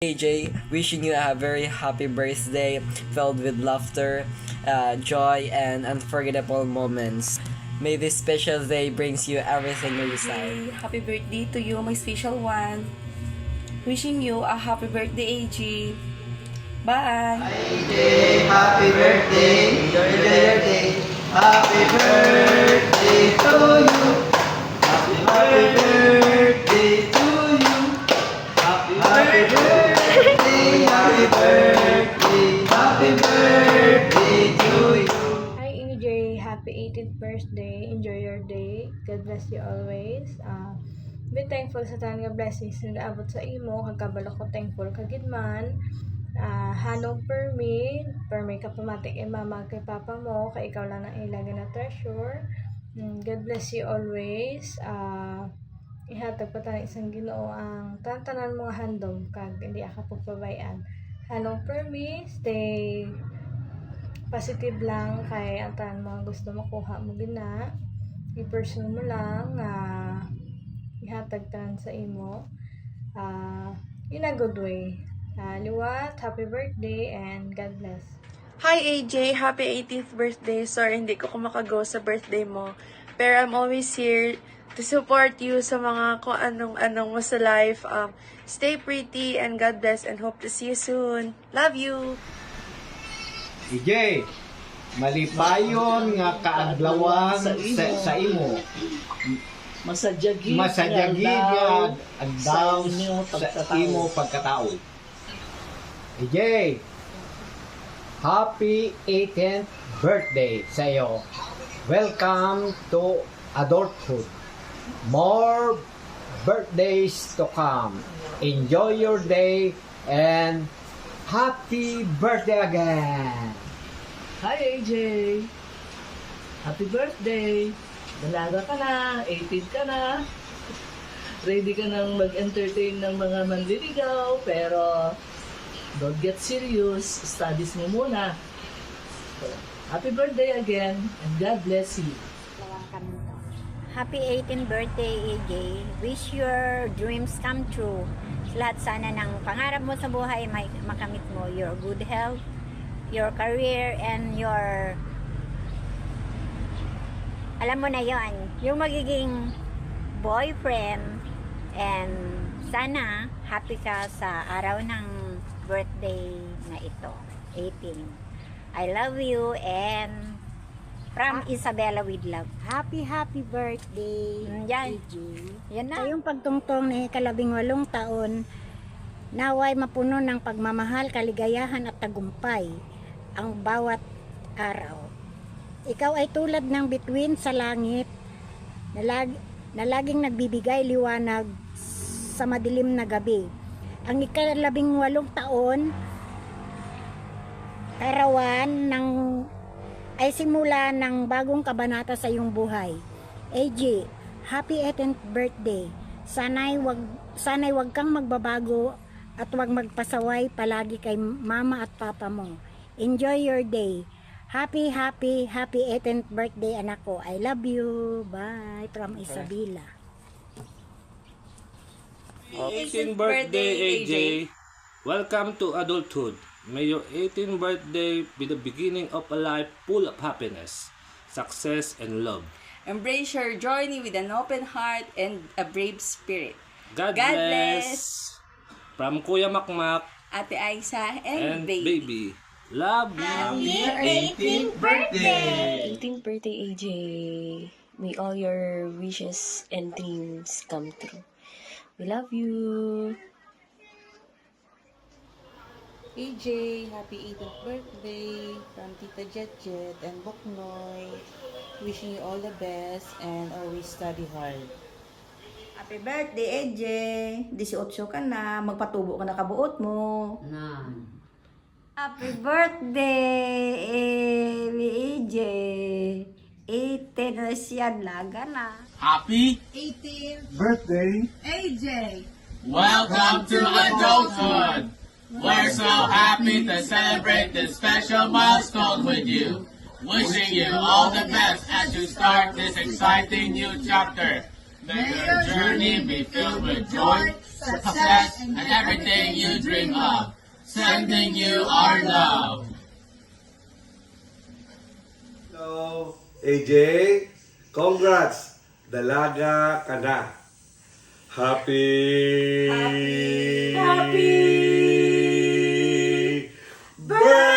AJ, wishing you a very happy birthday filled with laughter, joy, and unforgettable moments. May this special day brings you everything you desire. Happy birthday to you, my special one. Wishing you a happy birthday, AJ. Bye! AJ, happy birthday, enjoy your day. Happy birthday to you. Happy birthday to you. Happy birthday, happy birthday, happy birthday to you. Hi AJ, happy 18th birthday. Enjoy your day. God bless you always. Be thankful sa tanan nga blessings nga abot sa imo. Kagkabalo ko thankful kagid man. Hanong permi ka pamatik kay mama kay papa mo, kay ikaw lang ang ilaga na treasure. God bless you always. Ihatag pa tayo isang Ginoo ang tantanan mga handom kag hindi ka pagpabayaan. Hanong permi, stay positive lang kay ang tanan mga gusto makuha mo gina. I-pursue mo lang ihatag tanan sa imo in a good way. Liwat, happy birthday and God bless. Hi AJ, happy 18th birthday. Sorry hindi ko kumakago sa birthday mo. Pero I'm always here to support you sa mga kung anong mo sa life. Stay pretty and God bless and hope to see you soon. Love you! EJ, malipayon nga kaadlawan sa imo. Masadyagin nga adlaw sa imo pagkatao. EJ, happy 18th birthday sa iyo. Welcome to adulthood. More birthdays to come. Enjoy your day and happy birthday again. Hi AJ! Happy birthday! Dalaga ka na, 18 ka na. Ready ka nang mag-entertain ng mga manliligaw, pero don't get serious. Studies mo muna. So, happy birthday again and God bless you. Happy 18th birthday, AJ. Wish your dreams come true. Lahat sana ng pangarap mo sa buhay makamit mo. Your good health, your career, and your... Alam mo na yon, yung magiging boyfriend. And sana happy ka sa araw ng birthday na ito, 18. I love you and from Isabella with love. Happy birthday, Yan. AJ. Yan na. Sa iyong pagtungtong ni 18 taon, naway mapuno ng pagmamahal, kaligayahan at tagumpay ang bawat araw. Ikaw ay tulad ng bituin sa langit na laging nagbibigay liwanag sa madilim na gabi. Ang 18 taon, karawan ng ay simula ng bagong kabanata sa iyong buhay. AJ, happy 18th birthday. Sana'y wag kang magbabago at wag magpasaway palagi kay mama at papa mo. Enjoy your day. Happy 18th birthday anak ko. I love you. Bye. From Isabela. 18th birthday, AJ. Welcome to adulthood. May your 18th birthday be the beginning of a life full of happiness, success, and love. Embrace your journey with an open heart and a brave spirit. God bless. From Kuya Makmak Ate Aisa and, and baby. Love you. 18th birthday! 18th birthday, AJ. May all your wishes and dreams come true. We love you. AJ, happy 18th birthday from Tita Jet and Boknoy. Wishing you all the best and always study hard. Happy birthday, EJ. 18 ka na. Magpatubo ka na kabuot mo. Happy birthday, EJ. 18 na siya, laga na. Happy 18th birthday, AJ. Welcome to adulthood. We're so happy to celebrate this special milestone with you. Wishing you all the best as you start this exciting new chapter. May your journey be filled with joy, success, and everything you dream of. Sending you our love. Hello, AJ. Congrats. Dalaga ka na. Happy birthday!